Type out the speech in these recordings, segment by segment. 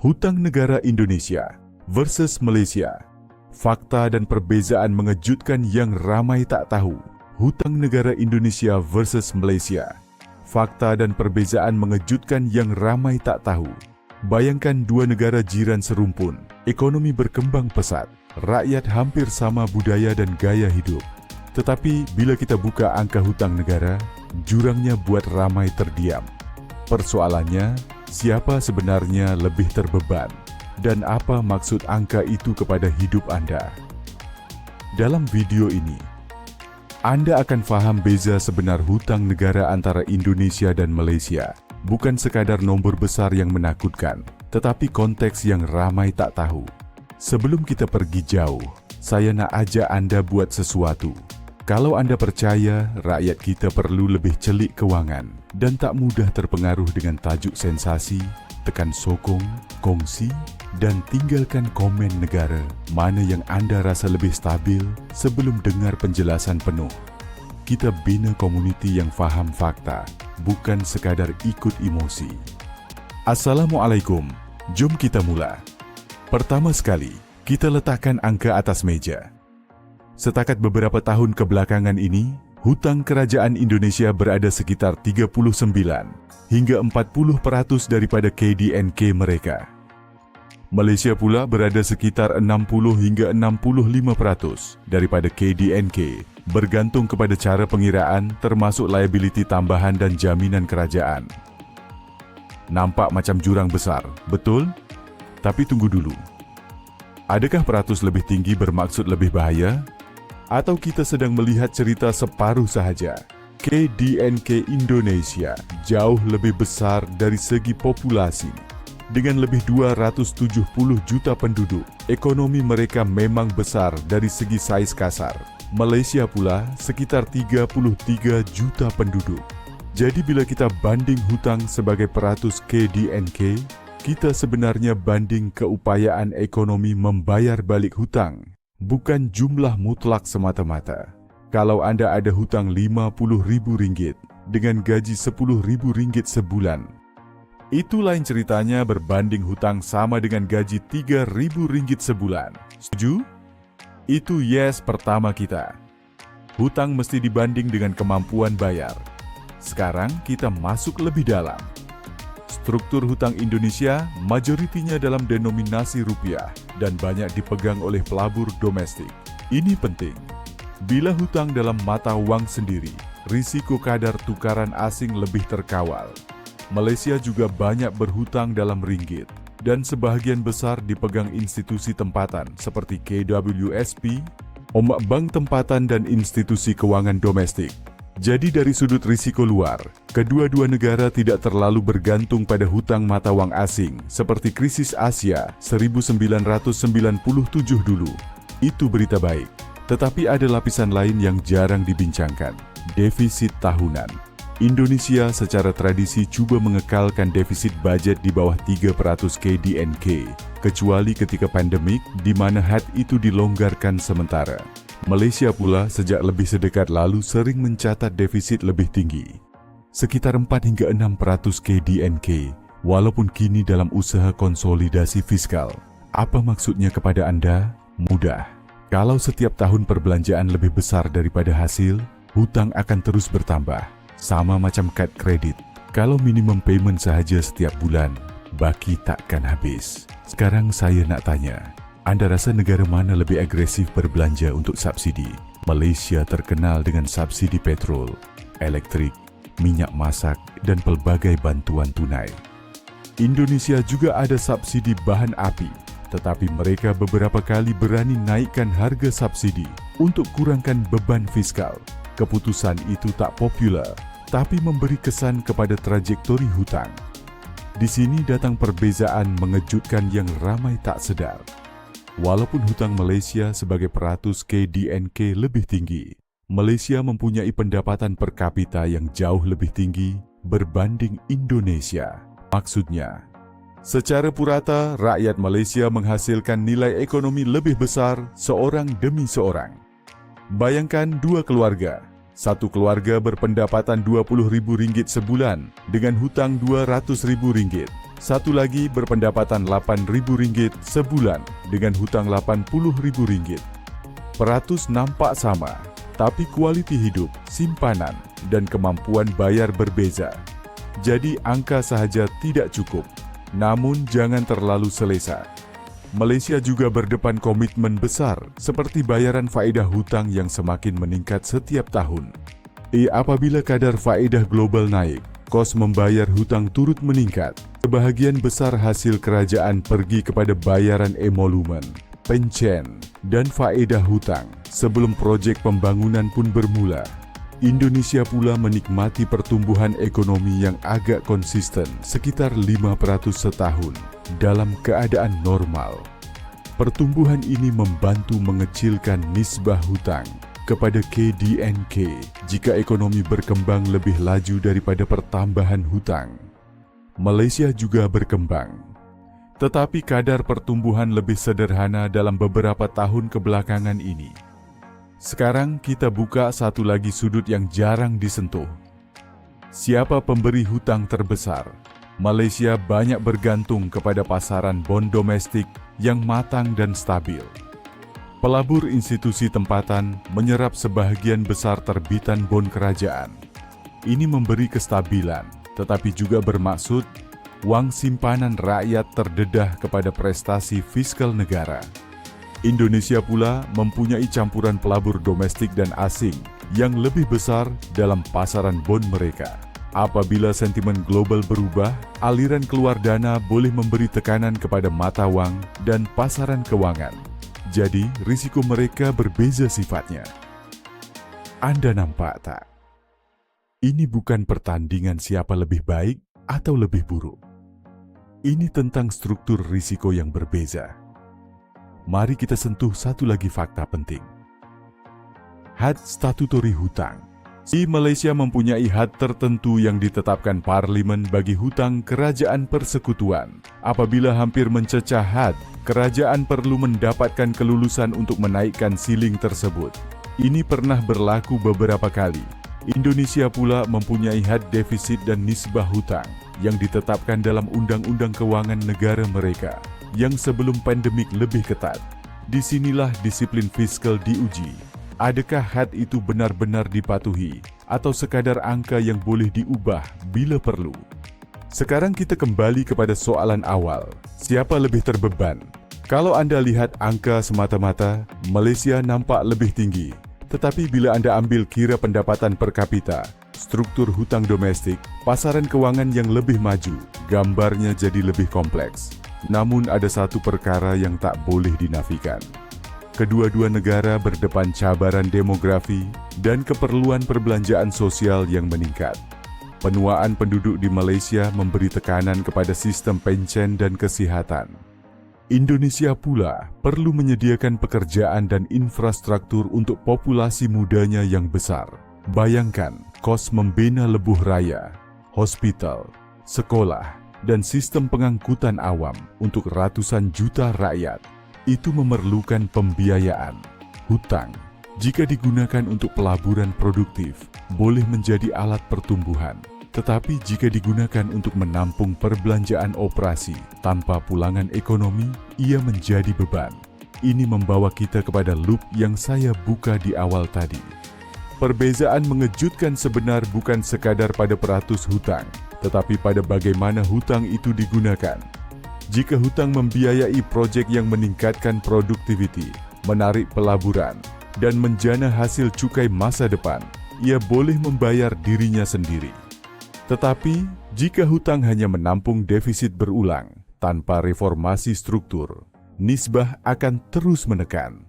Hutang negara Indonesia versus Malaysia. Fakta dan perbezaan mengejutkan yang ramai tak tahu. Hutang negara Indonesia versus Malaysia. Fakta dan perbezaan mengejutkan yang ramai tak tahu. Bayangkan dua negara jiran serumpun, ekonomi berkembang pesat, rakyat hampir sama budaya dan gaya hidup. Tetapi bila kita buka angka hutang negara, jurangnya buat ramai terdiam. Persoalannya, siapa sebenarnya lebih terbeban? Dan apa maksud angka itu kepada hidup Anda? Dalam video ini, Anda akan faham beza sebenar hutang negara antara Indonesia dan Malaysia. Bukan sekadar nombor besar yang menakutkan, tetapi konteks yang ramai tak tahu. Sebelum kita pergi jauh, saya nak ajak Anda buat sesuatu. Kalau Anda percaya rakyat kita perlu lebih celik kewangan dan tak mudah terpengaruh dengan tajuk sensasi, tekan sokong, kongsi, dan tinggalkan komen negara mana yang Anda rasa lebih stabil sebelum dengar penjelasan penuh. Kita bina komuniti yang faham fakta, bukan sekadar ikut emosi. Assalamualaikum, jom kita mula. Pertama sekali, kita letakkan angka atas meja. Setakat beberapa tahun kebelakangan ini, hutang kerajaan Indonesia berada sekitar 39 hingga 40% daripada KDNK mereka. Malaysia pula berada sekitar 60 hingga 65% daripada KDNK, bergantung kepada cara pengiraan termasuk liability tambahan dan jaminan kerajaan. Nampak macam jurang besar, betul? Tapi tunggu dulu. Adakah peratus lebih tinggi bermaksud lebih bahaya? Atau kita sedang melihat cerita separuh sahaja? KDNK Indonesia jauh lebih besar dari segi populasi. Dengan lebih 270 juta penduduk, ekonomi mereka memang besar dari segi saiz kasar. Malaysia pula sekitar 33 juta penduduk. Jadi bila kita banding hutang sebagai peratus KDNK, kita sebenarnya banding keupayaan ekonomi membayar balik hutang. Bukan jumlah mutlak semata-mata. Kalau Anda ada hutang RM50,000 dengan gaji RM10,000 sebulan, itu lain ceritanya berbanding hutang sama dengan gaji RM3,000 sebulan. Setuju? Itu yes pertama kita. Hutang mesti dibanding dengan kemampuan bayar. Sekarang kita masuk lebih dalam. Struktur hutang Indonesia majoritinya dalam denominasi rupiah dan banyak dipegang oleh pelabur domestik. Ini penting. Bila hutang dalam mata wang sendiri, risiko kadar tukaran asing lebih terkawal. Malaysia juga banyak berhutang dalam ringgit dan sebahagian besar dipegang institusi tempatan seperti KWSP, ombak bank tempatan dan institusi kewangan domestik. Jadi dari sudut risiko luar, kedua-dua negara tidak terlalu bergantung pada hutang mata wang asing seperti krisis Asia 1997 dulu. Itu berita baik. Tetapi ada lapisan lain yang jarang dibincangkan, defisit tahunan. Indonesia secara tradisi cuba mengekalkan defisit bajet di bawah 3% KDNK, kecuali ketika pandemik di mana had itu dilonggarkan sementara. Malaysia pula sejak lebih sedekat lalu sering mencatat defisit lebih tinggi, sekitar 4 hingga 6% KDNK, walaupun kini dalam usaha konsolidasi fiskal. Apa maksudnya kepada Anda? Mudah. Kalau setiap tahun perbelanjaan lebih besar daripada hasil, hutang akan terus bertambah. Sama macam kad kredit. Kalau minimum payment sahaja setiap bulan, baki takkan habis. Sekarang saya nak tanya, Anda rasa negara mana lebih agresif berbelanja untuk subsidi? Malaysia terkenal dengan subsidi petrol, elektrik, minyak masak dan pelbagai bantuan tunai. Indonesia juga ada subsidi bahan api, tetapi mereka beberapa kali berani naikkan harga subsidi untuk kurangkan beban fiskal. Keputusan itu tak popular, tapi memberi kesan kepada trajektori hutang. Di sini datang perbezaan mengejutkan yang ramai tak sedar. Walaupun hutang Malaysia sebagai peratus KDNK lebih tinggi, Malaysia mempunyai pendapatan per kapita yang jauh lebih tinggi berbanding Indonesia. Maksudnya, secara purata, rakyat Malaysia menghasilkan nilai ekonomi lebih besar seorang demi seorang. Bayangkan dua keluarga. Satu keluarga berpendapatan RM20,000 sebulan dengan hutang RM200,000. Satu lagi berpendapatan Rp8.000 sebulan dengan hutang Rp80.000. Peratus nampak sama, tapi kualiti hidup, simpanan, dan kemampuan bayar berbeza. Jadi angka sahaja tidak cukup, namun jangan terlalu selesa. Malaysia juga berdepan komitmen besar seperti bayaran faedah hutang yang semakin meningkat setiap tahun. Apabila kadar faedah global naik, kos membayar hutang turut meningkat. Sebahagian besar hasil kerajaan pergi kepada bayaran emolumen, pencen, dan faedah hutang sebelum projek pembangunan pun bermula. Indonesia pula menikmati pertumbuhan ekonomi yang agak konsisten sekitar 5% setahun dalam keadaan normal. Pertumbuhan ini membantu mengecilkan nisbah hutang kepada KDNK jika ekonomi berkembang lebih laju daripada pertambahan hutang. Malaysia juga berkembang, tetapi kadar pertumbuhan lebih sederhana dalam beberapa tahun kebelakangan ini. Sekarang kita buka satu lagi sudut yang jarang disentuh. Siapa pemberi hutang terbesar? Malaysia banyak bergantung kepada pasaran bond domestik yang matang dan stabil. Pelabur institusi tempatan menyerap sebahagian besar terbitan bond kerajaan. Ini memberi kestabilan, tetapi juga bermaksud wang simpanan rakyat terdedah kepada prestasi fiskal negara. Indonesia pula mempunyai campuran pelabur domestik dan asing yang lebih besar dalam pasaran bond mereka. Apabila sentimen global berubah, aliran keluar dana boleh memberi tekanan kepada mata wang dan pasaran keuangan. Jadi, risiko mereka berbeza sifatnya. Anda nampak tak? Ini bukan pertandingan siapa lebih baik atau lebih buruk. Ini tentang struktur risiko yang berbeza. Mari kita sentuh satu lagi fakta penting. Had statutory hutang. Di Malaysia mempunyai had tertentu yang ditetapkan parlimen bagi hutang kerajaan persekutuan. Apabila hampir mencecah had, kerajaan perlu mendapatkan kelulusan untuk menaikkan siling tersebut. Ini pernah berlaku beberapa kali. Indonesia pula mempunyai had defisit dan nisbah hutang yang ditetapkan dalam Undang-Undang Kewangan Negara mereka yang sebelum pandemik lebih ketat. Disinilah disiplin fiskal diuji. Adakah had itu benar-benar dipatuhi atau sekadar angka yang boleh diubah bila perlu? Sekarang kita kembali kepada soalan awal. Siapa lebih terbeban? Kalau Anda lihat angka semata-mata, Malaysia nampak lebih tinggi. Tetapi bila Anda ambil kira pendapatan per kapita, struktur hutang domestik, pasaran keuangan yang lebih maju, gambarnya jadi lebih kompleks. Namun ada satu perkara yang tak boleh dinafikan. Kedua-dua negara berdepan cabaran demografi dan keperluan perbelanjaan sosial yang meningkat. Penuaan penduduk di Malaysia memberi tekanan kepada sistem pencen dan kesihatan. Indonesia pula perlu menyediakan pekerjaan dan infrastruktur untuk populasi mudanya yang besar. Bayangkan, kos membina lebuh raya, hospital, sekolah, dan sistem pengangkutan awam untuk ratusan juta rakyat. Itu memerlukan pembiayaan. Hutang, jika digunakan untuk pelaburan produktif, boleh menjadi alat pertumbuhan. Tetapi jika digunakan untuk menampung perbelanjaan operasi tanpa pulangan ekonomi, ia menjadi beban. Ini membawa kita kepada loop yang saya buka di awal tadi. Perbezaan mengejutkan sebenar bukan sekadar pada peratus hutang, tetapi pada bagaimana hutang itu digunakan. Jika hutang membiayai proyek yang meningkatkan produktiviti, menarik pelaburan, dan menjana hasil cukai masa depan, ia boleh membayar dirinya sendiri. Tetapi, jika hutang hanya menampung defisit berulang tanpa reformasi struktur, nisbah akan terus menekan.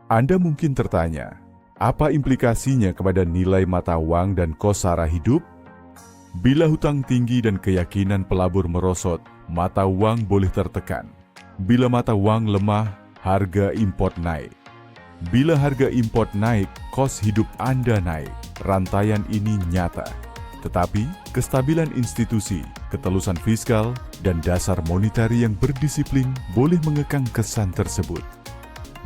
Anda mungkin tertanya, apa implikasinya kepada nilai mata wang dan kos sara hidup? Bila hutang tinggi dan keyakinan pelabur merosot, mata wang boleh tertekan. Bila mata wang lemah, harga import naik. Bila harga import naik, kos hidup Anda naik. Rantaian ini nyata. Tetapi, kestabilan institusi, ketelusan fiskal, dan dasar monetari yang berdisiplin boleh mengekang kesan tersebut.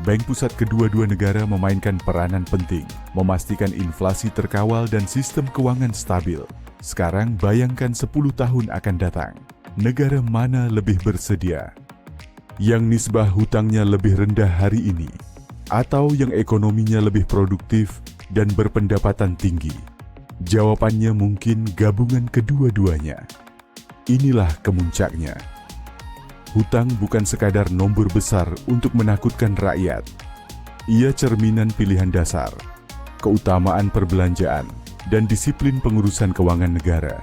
Bank pusat kedua-dua negara memainkan peranan penting, memastikan inflasi terkawal dan sistem keuangan stabil. Sekarang bayangkan 10 tahun akan datang. negara mana lebih bersedia? Yang nisbah hutangnya lebih rendah hari ini, atau yang ekonominya lebih produktif dan berpendapatan tinggi? Jawabannya mungkin gabungan kedua-duanya. Inilah kemuncaknya. Hutang bukan sekadar nomor besar untuk menakutkan rakyat. Ia cerminan pilihan dasar, keutamaan perbelanjaan, dan disiplin pengurusan keuangan negara.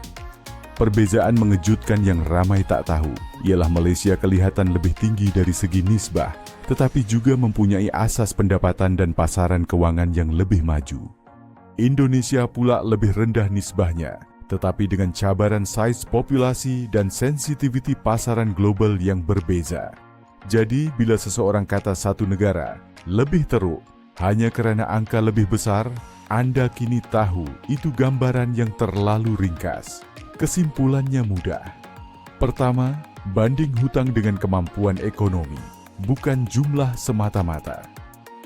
Perbezaan mengejutkan yang ramai tak tahu ialah Malaysia kelihatan lebih tinggi dari segi nisbah, tetapi juga mempunyai asas pendapatan dan pasaran keuangan yang lebih maju. Indonesia pula lebih rendah nisbahnya, tetapi dengan cabaran saiz populasi dan sensitiviti pasaran global yang berbeza. Jadi, bila seseorang kata satu negara lebih teruk hanya kerana angka lebih besar, Anda kini tahu itu gambaran yang terlalu ringkas. Kesimpulannya mudah. Pertama, banding hutang dengan kemampuan ekonomi, bukan jumlah semata-mata.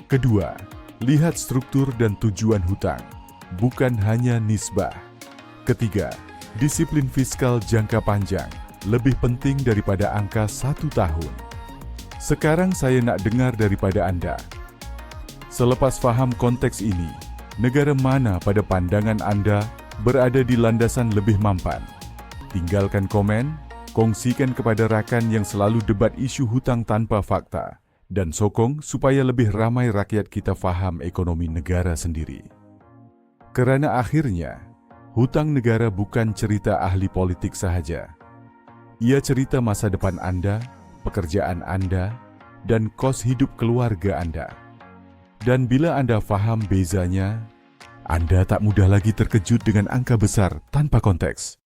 Kedua, lihat struktur dan tujuan hutang, bukan hanya nisbah. Ketiga, disiplin fiskal jangka panjang lebih penting daripada angka 1 tahun. Sekarang saya nak dengar daripada Anda. Selepas faham konteks ini, negara mana pada pandangan Anda berada di landasan lebih mampan? Tinggalkan komen, kongsikan kepada rakan yang selalu debat isu hutang tanpa fakta, dan sokong supaya lebih ramai rakyat kita faham ekonomi negara sendiri. Kerana akhirnya, hutang negara bukan cerita ahli politik sahaja. Ia cerita masa depan Anda, pekerjaan Anda, dan kos hidup keluarga Anda. Dan bila Anda faham bezanya, Anda tak mudah lagi terkejut dengan angka besar tanpa konteks.